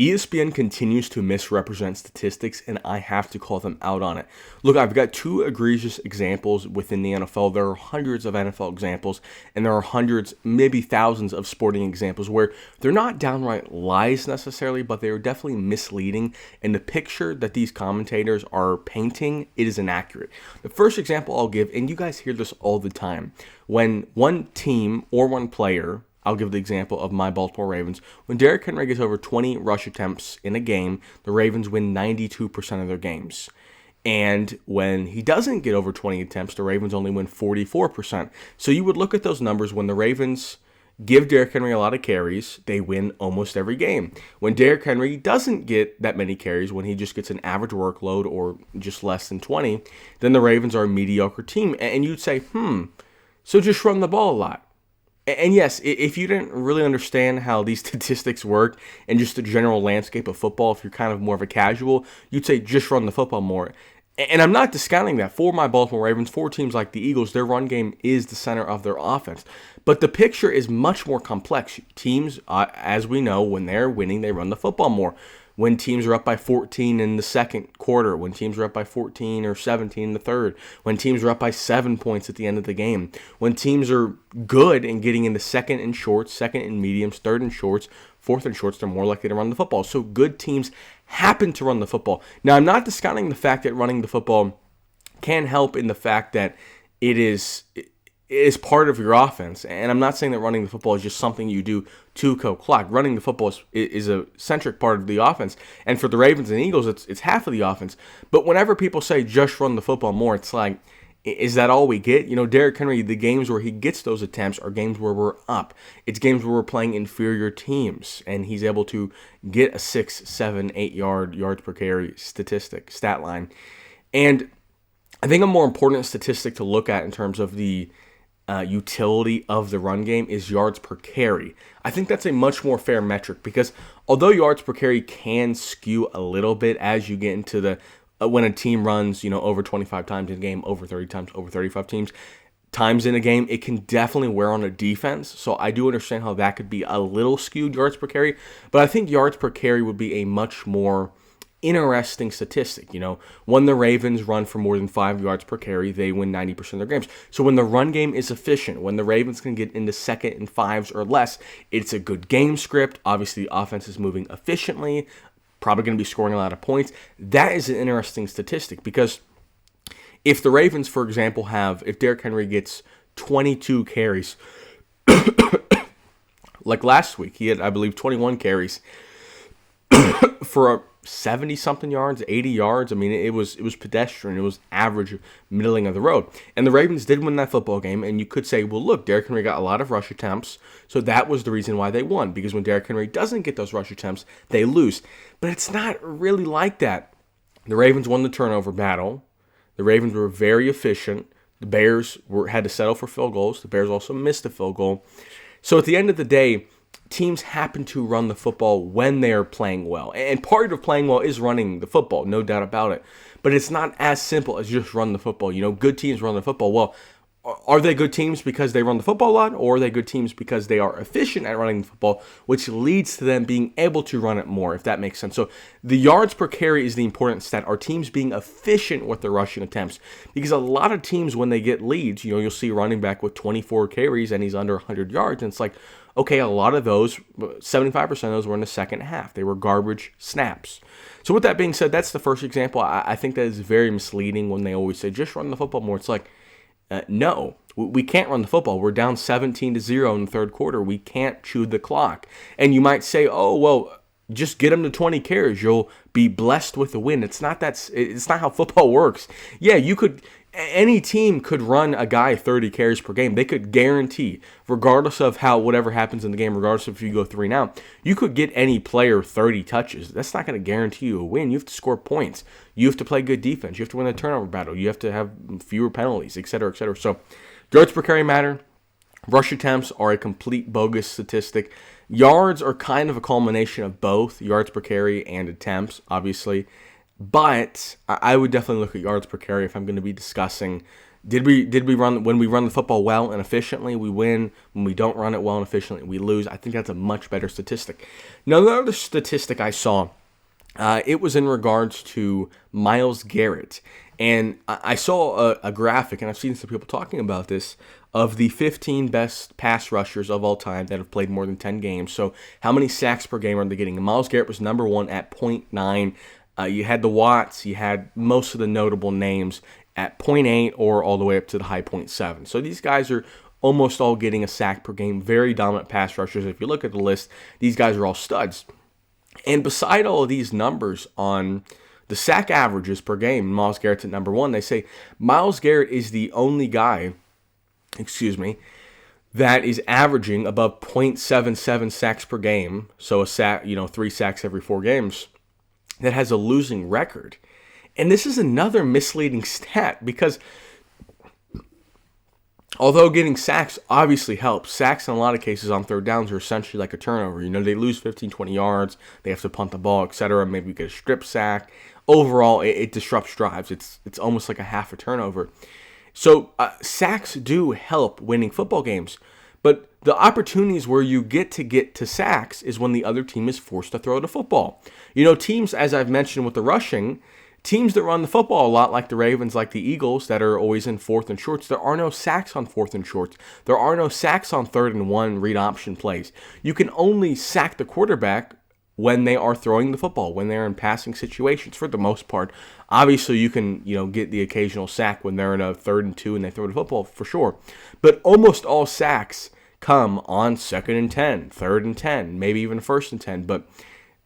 ESPN continues to misrepresent statistics, and I have to call them out on it. Look, I've got two egregious examples within the NFL. There are hundreds of NFL examples, and there are hundreds, maybe thousands of sporting examples where they're not downright lies necessarily, but they are definitely misleading, and the picture that these commentators are painting, it is inaccurate. The first example I'll give, and you guys hear this all the time, when one team or one player, I'll give the example of my Baltimore Ravens. When Derrick Henry gets over 20 rush attempts in a game, the Ravens win 92% of their games. And when he doesn't get over 20 attempts, the Ravens only win 44%. So you would look at those numbers. When the Ravens give Derrick Henry a lot of carries, they win almost every game. When Derrick Henry doesn't get that many carries, when he just gets an average workload or just less than 20, then the Ravens are a mediocre team. And you'd say, so just run the ball a lot. And yes, if you didn't really understand how these statistics work and just the general landscape of football, if you're kind of more of a casual, you'd say just run the football more. And I'm not discounting that. For my Baltimore Ravens, for teams like the Eagles, their run game is the center of their offense. But the picture is much more complex. Teams, as we know, when they're winning, they run the football more. When teams are up by 14 in the second quarter, when teams are up by 14 or 17 in the third, when teams are up by 7 points at the end of the game, when teams are good and getting into second and shorts, second and mediums, third and shorts, fourth and shorts, they're more likely to run the football. So good teams happen to run the football. Now, I'm not discounting the fact that running the football can help in the fact that it is part of your offense. And I'm not saying that running the football is just something you do to kill clock. Running the football is a centric part of the offense. And for the Ravens and Eagles, it's half of the offense. But whenever people say just run the football more, it's like, is that all we get? You know, Derrick Henry, the games where he gets those attempts are games where we're up. It's games where we're playing inferior teams. And he's able to get a 6, 7, 8 yards per carry stat line. And I think a more important statistic to look at in terms of the utility of the run game is yards per carry. I think that's a much more fair metric because although yards per carry can skew a little bit as you get into the when a team runs, over 25 times in a game, over 30 times, over 35 times in a game, it can definitely wear on a defense. So I do understand how that could be a little skewed yards per carry, but I think yards per carry would be a much more interesting statistic. When the Ravens run for more than 5 yards per carry, they win 90% of their games. So when the run game is efficient, when the Ravens can get into second and fives or less, it's a good game script. Obviously, the offense is moving efficiently, probably going to be scoring a lot of points. That is an interesting statistic because if the Ravens, for example, if Derrick Henry gets 22 carries, like last week, he had, I believe, 21 carries for 70-something yards, 80 yards. I mean, it was pedestrian. It was average, middling of the road. And the Ravens did win that football game, and you could say, well, look, Derrick Henry got a lot of rush attempts, so that was the reason why they won, because when Derrick Henry doesn't get those rush attempts, they lose. But it's not really like that. The Ravens won the turnover battle. The Ravens were very efficient. The Bears had to settle for field goals. The Bears also missed a field goal. So at the end of the day, teams happen to run the football when they're playing well. And part of playing well is running the football, no doubt about it. But it's not as simple as just run the football. Good teams run the football. Well, are they good teams because they run the football a lot? Or are they good teams because they are efficient at running the football, which leads to them being able to run it more, if that makes sense? So the yards per carry is the important stat. Are teams being efficient with their rushing attempts? Because a lot of teams, when they get leads, you'll see a running back with 24 carries and he's under 100 yards. And it's like, okay, a lot of those, 75% of those were in the second half. They were garbage snaps. So with that being said, that's the first example. I think that is very misleading when they always say, just run the football more. It's like, no, we can't run the football. We're down 17-0 in the third quarter. We can't chew the clock. And you might say, oh, well, just get them to 20 carries. You'll be blessed with the win. It's not how football works. Yeah, any team could run a guy 30 carries per game. They could guarantee, regardless of whatever happens in the game, regardless of if you go 3 and out, you could get any player 30 touches. That's not going to guarantee you a win. You have to score points. You have to play good defense. You have to win the turnover battle. You have to have fewer penalties, etc., etc. So yards per carry matter. Rush attempts are a complete bogus statistic. Yards are kind of a culmination of both yards per carry and attempts, obviously. But I would definitely look at yards per carry if I'm going to be discussing Did we run when we run the football well and efficiently, we win. When we don't run it well and efficiently, we lose. I think that's a much better statistic. Now, another statistic I saw, it was in regards to Myles Garrett. And I saw a graphic, and I've seen some people talking about this, of the 15 best pass rushers of all time that have played more than 10 games. So how many sacks per game are they getting? And Myles Garrett was number one at .9. You had the Watts, you had most of the notable names at .8 or all the way up to the high .7. So these guys are almost all getting a sack per game. Very dominant pass rushers. If you look at the list, these guys are all studs. And beside all of these numbers on the sack averages per game, Myles Garrett's at number one. They say Myles Garrett is the only guy, that is averaging above .77 sacks per game. So a sack, 3 sacks every 4 games, that has a losing record. And this is another misleading stat because although getting sacks obviously helps, sacks in a lot of cases on third downs are essentially like a turnover. They lose 15, 20 yards, they have to punt the ball, etc. Maybe get a strip sack. Overall, it disrupts drives. It's almost like a half a turnover. So sacks do help winning football games. But the opportunities where you get to sacks is when the other team is forced to throw the football. Teams, as I've mentioned with the rushing, teams that run the football a lot, like the Ravens, like the Eagles, that are always in 4th and shorts, there are no sacks on 4th and shorts. There are no sacks on 3rd and 1 read option plays. You can only sack the quarterback when they are throwing the football, when they're in passing situations, for the most part. Obviously, you can get the occasional sack when they're in a 3rd and 2 and they throw the football, for sure. But almost all sacks come on 2nd and 10, 3rd and 10, maybe even 1st and 10. But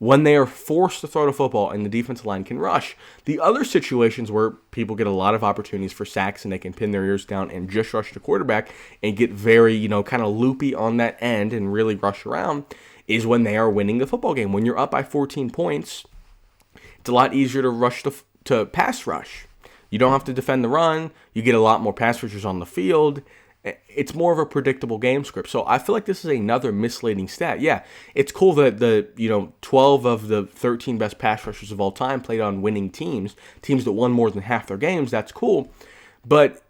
when they are forced to throw the football and the defensive line can rush, the other situations where people get a lot of opportunities for sacks and they can pin their ears down and just rush the quarterback and get very, kind of loopy on that end and really rush around, is when they are winning the football game. When you're up by 14 points, it's a lot easier to pass rush. You don't have to defend the run. You get a lot more pass rushers on the field. It's more of a predictable game script. So I feel like this is another misleading stat. Yeah, it's cool that the 12 of the 13 best pass rushers of all time played on winning teams that won more than half their games. That's cool. But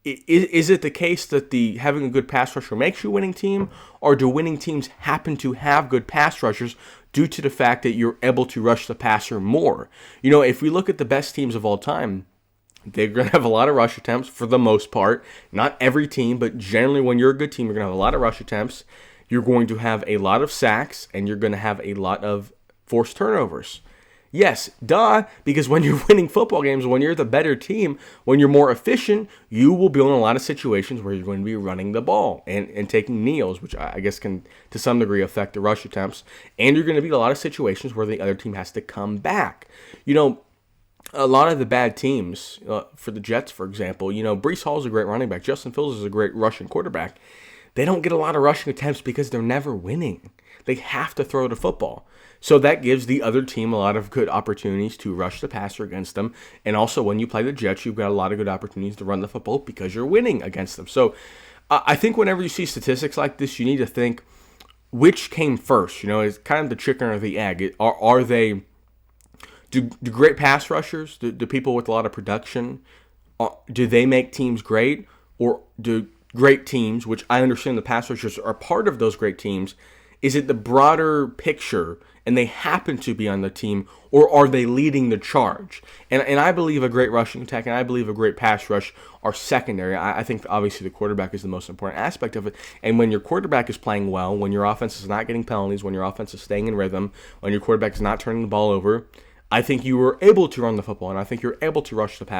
is it the case that having a good pass rusher makes you a winning team, or do winning teams happen to have good pass rushers due to the fact that you're able to rush the passer more? If we look at the best teams of all time, they're going to have a lot of rush attempts for the most part. Not every team, but generally when you're a good team, you're going to have a lot of rush attempts. You're going to have a lot of sacks, and you're going to have a lot of forced turnovers. Yes, duh, because when you're winning football games, when you're the better team, when you're more efficient, you will be in a lot of situations where you're going to be running the ball and taking kneels, which I guess can, to some degree, affect the rush attempts. And you're going to be in a lot of situations where the other team has to come back. A lot of the bad teams, for the Jets, for example, Breece Hall is a great running back. Justin Fields is a great rushing quarterback. They don't get a lot of rushing attempts because they're never winning. They have to throw the football. So that gives the other team a lot of good opportunities to rush the passer against them. And also, when you play the Jets, you've got a lot of good opportunities to run the football because you're winning against them. So I think whenever you see statistics like this, you need to think, which came first? It's kind of the chicken or the egg. Are they... Do great pass rushers, do people with a lot of production, do they make teams great? Or do great teams, which I understand the pass rushers are part of those great teams, is it the broader picture and they happen to be on the team, or are they leading the charge? And I believe a great rushing attack and I believe a great pass rush are secondary. I think obviously the quarterback is the most important aspect of it. And when your quarterback is playing well, when your offense is not getting penalties, when your offense is staying in rhythm, when your quarterback is not turning the ball over, I think you were able to run the football, and I think you're able to rush the passer.